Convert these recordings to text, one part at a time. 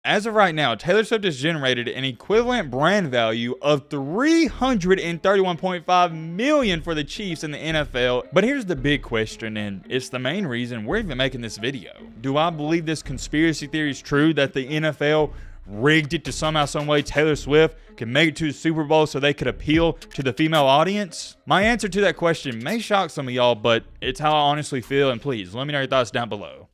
As of right now, Taylor Swift has generated an equivalent brand value of $331.5 million for the Chiefs in the NFL. But here's the big question, and it's the main reason we're even making this video. Do I believe this conspiracy theory is true that the NFL rigged it to somehow, some way Taylor Swift could make it to the Super Bowl so they could appeal to the female audience? My answer to that question may shock some of y'all, but it's how I honestly feel, and please let me know your thoughts down below.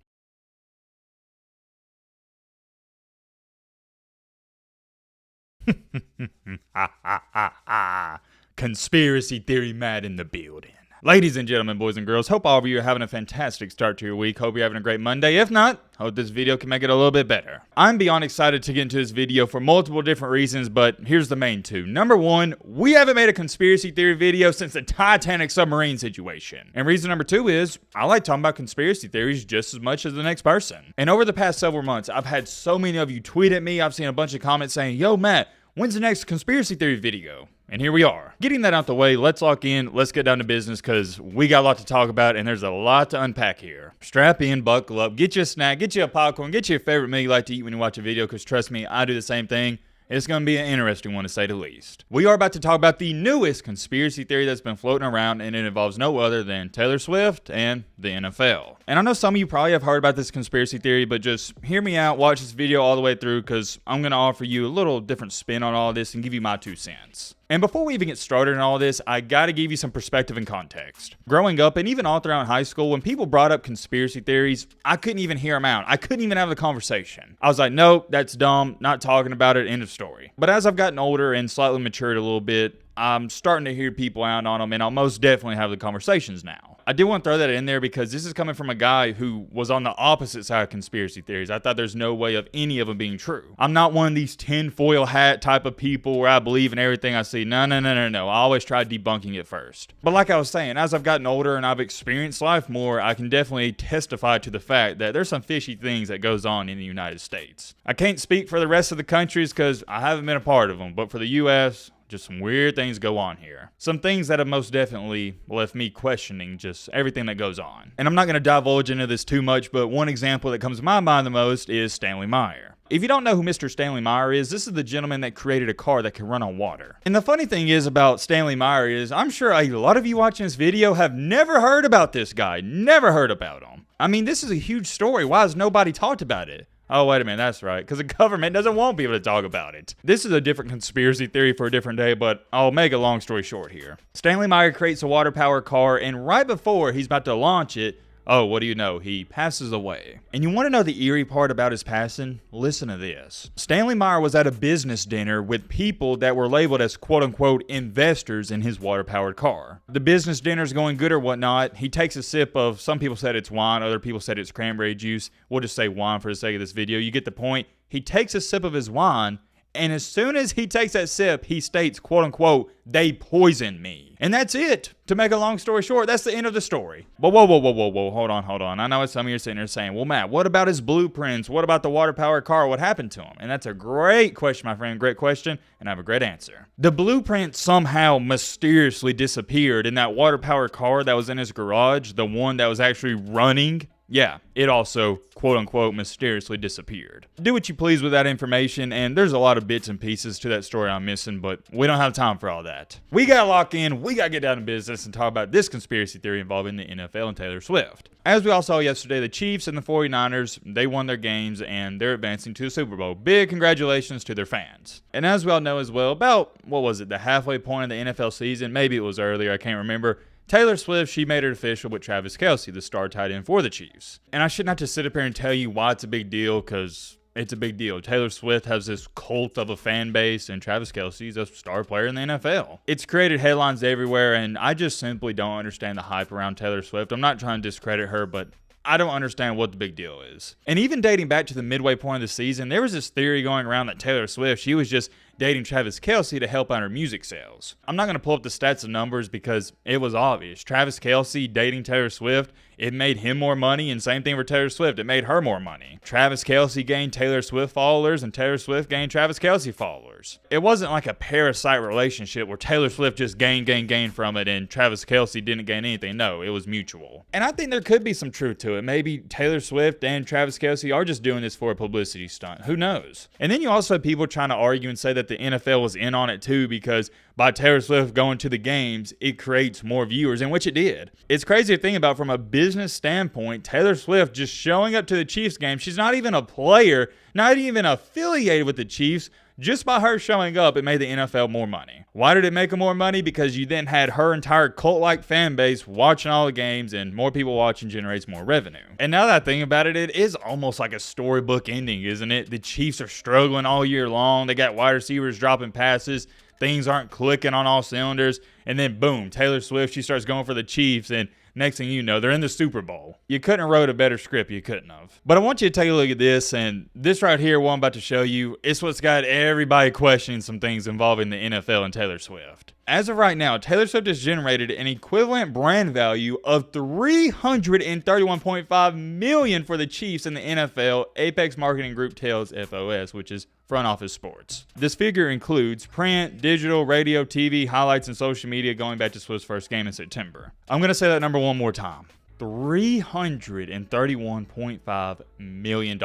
Conspiracy theory mad in the building. Ladies and gentlemen, boys and girls, hope all of you are having a fantastic start to your week. Hope you're having a great Monday. If not, hope this video can make it a little bit better. I'm beyond excited to get into this video for multiple different reasons, but here's the main two. Number one, we haven't made a conspiracy theory video since the Titanic submarine situation. And reason number two is, I like talking about conspiracy theories just as much as the next person. And over the past several months, I've had so many of you tweet at me. I've seen a bunch of comments saying, yo, Matt, when's the next conspiracy theory video? And here we are. Getting that out the way, let's lock in, let's get down to business because we got a lot to talk about and there's a lot to unpack here. Strap in, buckle up, get you a snack, get you a popcorn, get you a favorite meal you like to eat when you watch a video because trust me, I do the same thing. It's going to be an interesting one to say the least. We are about to talk about the newest conspiracy theory that's been floating around, and it involves no other than Taylor Swift and the NFL. And I know some of you probably have heard about this conspiracy theory, but just hear me out, watch this video all the way through because I'm going to offer you a little different spin on all this and give you my 2 cents. And before we even get started in all this, I gotta give you some perspective and context. Growing up, and even all throughout high school, when people brought up conspiracy theories, I couldn't even hear them out. I couldn't even have the conversation. I was like, nope, that's dumb, not talking about it, end of story. But as I've gotten older and slightly matured a little bit, I'm starting to hear people out on them, and I'll most definitely have the conversations now. I did want to throw that in there because this is coming from a guy who was on the opposite side of conspiracy theories. I thought there's no way of any of them being true. I'm not one of these tinfoil hat type of people where I believe in everything I see. No. I always try debunking it first. But like I was saying, as I've gotten older and I've experienced life more, I can definitely testify to the fact that there's some fishy things that goes on in the United States. I can't speak for the rest of the countries because I haven't been a part of them, but for the U.S., just some weird things go on here. Some things that have most definitely left me questioning just everything that goes on. And I'm not going to divulge into this too much, but one example that comes to my mind the most is Stanley Meyer. If you don't know who Mr. Stanley Meyer is, this is the gentleman that created a car that can run on water. And the funny thing is about Stanley Meyer is I'm sure a lot of you watching this video have never heard about this guy, never heard about him. I mean, this is a huge story. Why has nobody talked about it? Oh, wait a minute, that's right, because the government doesn't want people to talk about it. This is a different conspiracy theory for a different day, but I'll make a long story short here. Stanley Meyer creates a water-powered car, and right before he's about to launch it, oh, what do you know? He passes away. And you want to know the eerie part about his passing? Listen to this. Stanley Meyer was at a business dinner with people that were labeled as quote-unquote investors in his water-powered car. The business dinner's going good or whatnot. He takes a sip of, some people said it's wine, other people said it's cranberry juice. We'll just say wine for the sake of this video. You get the point. He takes a sip of his wine, and as soon as he takes that sip, he states, quote unquote, they poisoned me. And that's it. To make a long story short, that's the end of the story. But whoa, hold on. I know what some of you are sitting there saying, well, Matt, what about his blueprints? What about the water-powered car? What happened to him? And that's a great question, my friend, great question, and I have a great answer. The blueprint somehow mysteriously disappeared in that water-powered car that was in his garage, the one that was actually running. Yeah, it also, quote-unquote, mysteriously disappeared. Do what you please with that information, and there's a lot of bits and pieces to that story I'm missing, but we don't have time for all that. We gotta lock in, we gotta get down to business and talk about this conspiracy theory involving the NFL and Taylor Swift. As we all saw yesterday, the Chiefs and the 49ers, they won their games, and they're advancing to the Super Bowl. Big congratulations to their fans. And as we all know as well, about, what was it, the halfway point of the NFL season, maybe it was earlier, I can't remember, Taylor Swift, she made it official with Travis Kelce, the star tight end for the Chiefs. And I shouldn't have to sit up here and tell you why it's a big deal, because it's a big deal. Taylor Swift has this cult of a fan base, and Travis Kelce is a star player in the NFL. It's created headlines everywhere, and I just simply don't understand the hype around Taylor Swift. I'm not trying to discredit her, but I don't understand what the big deal is. And even dating back to the midway point of the season, there was this theory going around that Taylor Swift, she was just dating Travis Kelce to help out her music sales. I'm not going to pull up the stats and numbers because it was obvious. Travis Kelce dating Taylor Swift, it made him more money, and same thing for Taylor Swift. It made her more money. Travis Kelce gained Taylor Swift followers, and Taylor Swift gained Travis Kelce followers. It wasn't like a parasite relationship where Taylor Swift just gained from it, and Travis Kelce didn't gain anything. No, it was mutual. And I think there could be some truth to it. Maybe Taylor Swift and Travis Kelce are just doing this for a publicity stunt. Who knows? And then you also have people trying to argue and say that the NFL was in on it too, because by Taylor Swift going to the games, it creates more viewers, in which it did. It's crazy to think about from a business standpoint. Taylor Swift just showing up to the Chiefs game. She's not even a player, not even affiliated with the Chiefs. Just by her showing up, it made the NFL more money. Why did it make her more money? Because you then had her entire cult-like fan base watching all the games, and more people watching generates more revenue. And now that I think about it, it is almost like a storybook ending, isn't it? The Chiefs are struggling all year long. They got wide receivers dropping passes. Things aren't clicking on all cylinders. And then boom, Taylor Swift, she starts going for the Chiefs, and next thing you know, they're in the Super Bowl. You couldn't have wrote a better script, you couldn't have. But I want you to take a look at this, and this right here, what I'm about to show you, is what's got everybody questioning some things involving the NFL and Taylor Swift. As of right now, Taylor Swift has generated an equivalent brand value of $331.5 million for the Chiefs in the NFL, Apex Marketing Group tells FOS, which is Front Office Sports. This figure includes print, digital, radio, TV, highlights, and social media going back to Swift's first game in September. I'm going to say that number one more time. $331.5 million.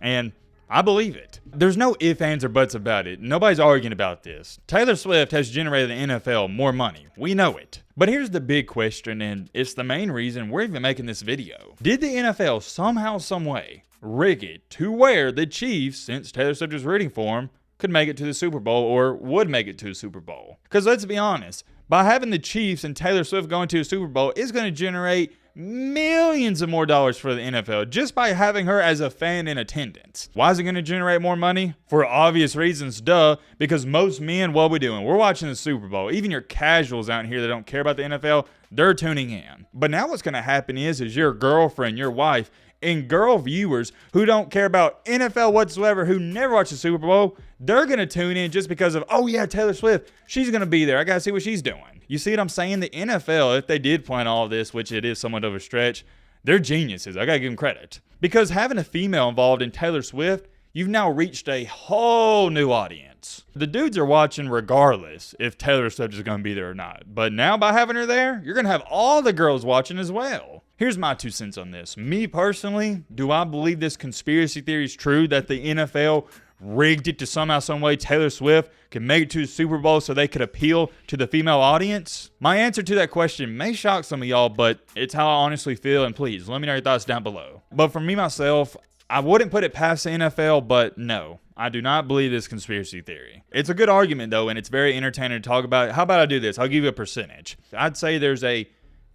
And I believe it. There's no ifs, ands, or buts about it. Nobody's arguing about this. Taylor Swift has generated the NFL more money. We know it. But here's the big question, and it's the main reason we're even making this video. Did the NFL somehow, some way, rig it to where the Chiefs, since Taylor Swift is rooting for them, could make it to the Super Bowl or would make it to the Super Bowl? Because let's be honest, by having the Chiefs and Taylor Swift going to the Super Bowl is going to generate millions of more dollars for the NFL just by having her as a fan in attendance. Why is it going to generate more money? For obvious reasons, duh. Because most men, what are we doing? We're watching the Super Bowl. Even your casuals out here that don't care about the NFL, they're tuning in. But now what's going to happen is your girlfriend, your wife, and girl viewers who don't care about NFL whatsoever, who never watch the Super Bowl, they're going to tune in just because of, oh yeah, Taylor Swift, she's going to be there. I got to see what she's doing. You see what I'm saying? The NFL, if they did plan all of this, which it is somewhat of a stretch, they're geniuses. I got to give them credit. Because having a female involved in Taylor Swift, you've now reached a whole new audience. The dudes are watching regardless if Taylor Swift is going to be there or not. But now by having her there, you're going to have all the girls watching as well. Here's my 2 cents on this. Me personally, do I believe this conspiracy theory is true that the NFL rigged it to somehow, some way Taylor Swift could make it to the Super Bowl so they could appeal to the female audience? My answer to that question may shock some of y'all, but it's how I honestly feel, and please, let me know your thoughts down below. But for me, myself, I wouldn't put it past the NFL, but no, I do not believe this conspiracy theory. It's a good argument, though, and it's very entertaining to talk about. How about I do this? I'll give you a percentage. I'd say there's a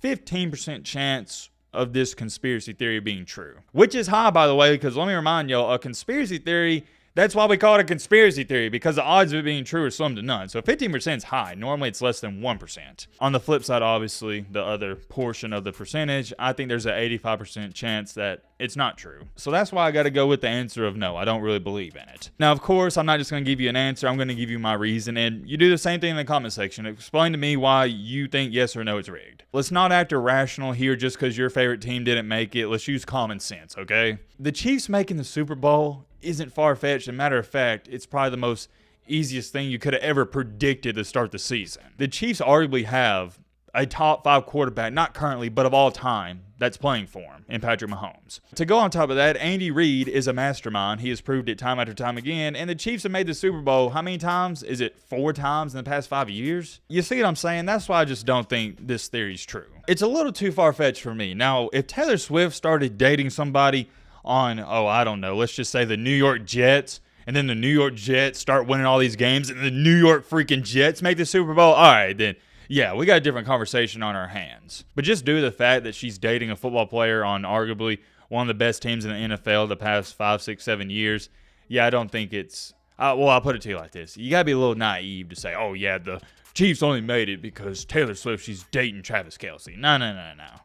15% chance of this conspiracy theory being true, which is high, by the way, because let me remind y'all, a conspiracy theory, that's why we call it a conspiracy theory, because the odds of it being true are slim to none. So 15% is high. Normally it's less than 1%. On the flip side, obviously, the other portion of the percentage, I think there's an 85% chance that it's not true. So that's why I got to go with the answer of no, I don't really believe in it. Now, of course, I'm not just going to give you an answer. I'm going to give you my reason, and you do the same thing in the comment section. Explain to me why you think yes or no it's rigged. Let's not act irrational here just because your favorite team didn't make it. Let's use common sense, okay? The Chiefs making the Super Bowl isn't far-fetched. As a matter of fact, it's probably the most easiest thing you could have ever predicted to start the season. The Chiefs arguably have a top 5 quarterback, not currently, but of all time, that's playing for him in Patrick Mahomes. To go on top of that, Andy Reid is a mastermind. He has proved it time after time again, and the Chiefs have made the Super Bowl how many times? Is it 4 times in the past 5 years? You see what I'm saying? That's why I just don't think this theory is true. It's a little too far-fetched for me. Now, if Taylor Swift started dating somebody on, oh, I don't know, let's just say the New York Jets, and then the New York Jets start winning all these games, and the New York freaking Jets make the Super Bowl, all right, then yeah, we got a different conversation on our hands. But just due to the fact that she's dating a football player on arguably one of the best teams in the NFL the past 5, 6, 7 years, yeah, I don't think it's, well, I'll put it to you like this. You got to be a little naive to say, oh, yeah, the Chiefs only made it because Taylor Swift, she's dating Travis Kelce. No.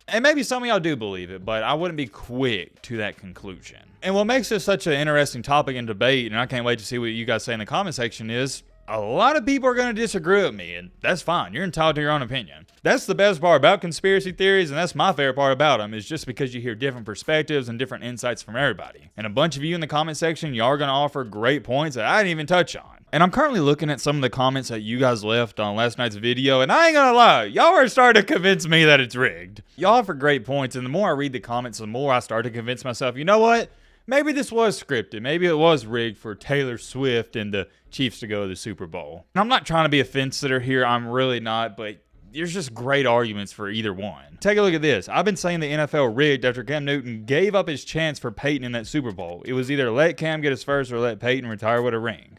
And maybe some of y'all do believe it, but I wouldn't be quick to that conclusion. And what makes this such an interesting topic and debate, and I can't wait to see what you guys say in the comment section, is a lot of people are going to disagree with me, and that's fine. You're entitled to your own opinion. That's the best part about conspiracy theories, and that's my favorite part about them, is just because you hear different perspectives and different insights from everybody. And a bunch of you in the comment section, y'all are going to offer great points that I didn't even touch on. And I'm currently looking at some of the comments that you guys left on last night's video, and I ain't gonna lie, y'all are starting to convince me that it's rigged. Y'all offer great points, and the more I read the comments, the more I start to convince myself, you know what? Maybe this was scripted. Maybe it was rigged for Taylor Swift and the Chiefs to go to the Super Bowl. And I'm not trying to be a fence sitter here, I'm really not, but there's just great arguments for either one. Take a look at this. I've been saying the NFL rigged after Cam Newton gave up his chance for Peyton in that Super Bowl. It was either let Cam get his first or let Peyton retire with a ring.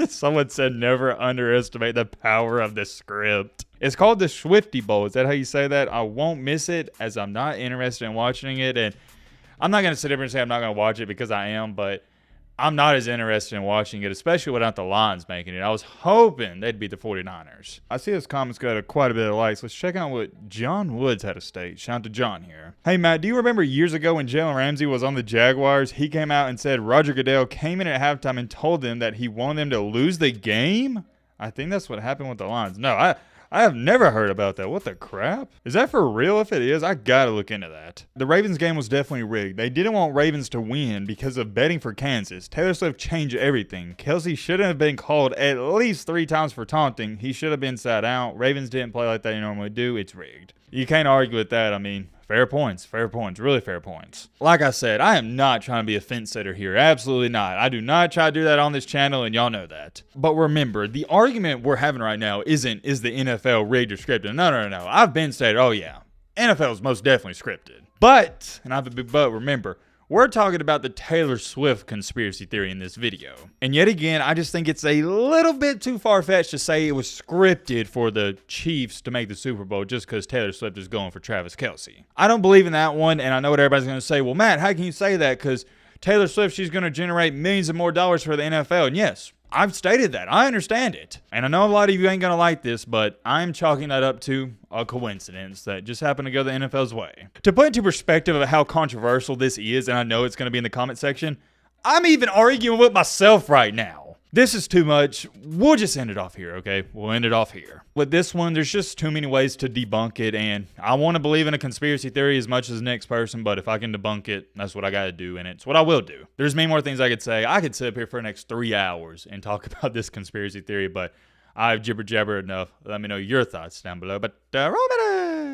Someone said never underestimate the power of the script. It's called the Swifty Bowl. Is that how you say that? I won't miss it as I'm not interested in watching it. And I'm not going to sit here and say I'm not going to watch it because I am, but I'm not as interested in watching it, especially without the Lions making it. I was hoping they'd beat the 49ers. I see this comment's got quite a bit of likes. Let's check out what John Woods had to state. Shout out to John here. Hey, Matt, do you remember years ago when Jalen Ramsey was on the Jaguars? He came out and said Roger Goodell came in at halftime and told them that he wanted them to lose the game? I think that's what happened with the Lions. No, I have never heard about that. What the crap? Is that for real? If it is, I gotta look into that. The Ravens game was definitely rigged. They didn't want Ravens to win because of betting for Kansas. Taylor Swift changed everything. Kelsey shouldn't have been called at least 3 times for taunting. He should have been sat out. Ravens didn't play like they normally do. It's rigged. You can't argue with that. I mean, fair points, really fair points. Like I said, I am not trying to be a fence sitter here. Absolutely not. I do not try to do that on this channel, and y'all know that. But remember, the argument we're having right now is the NFL rigged or scripted. No. I've been stated, oh yeah, NFL is most definitely scripted. But remember, we're talking about the Taylor Swift conspiracy theory in this video. And yet again, I just think it's a little bit too far-fetched to say it was scripted for the Chiefs to make the Super Bowl just because Taylor Swift is going for Travis Kelce. I don't believe in that one, and I know what everybody's going to say. Well, Matt, how can you say that? Because Taylor Swift, she's going to generate millions of more dollars for the NFL. And yes, I've stated that. I understand it. And I know a lot of you ain't going to like this, but I'm chalking that up to a coincidence that just happened to go the NFL's way. To put into perspective of how controversial this is, and I know it's going to be in the comment section, I'm even arguing with myself right now. This is too much. We'll just end it off here, okay? We'll end it off here. With this one, there's just too many ways to debunk it, and I want to believe in a conspiracy theory as much as the next person, but if I can debunk it, that's what I got to do, and it's what I will do. There's many more things I could say. I could sit up here for the next 3 hours and talk about this conspiracy theory, but I've jibber-jabbered enough. Let me know your thoughts down below, but Robert!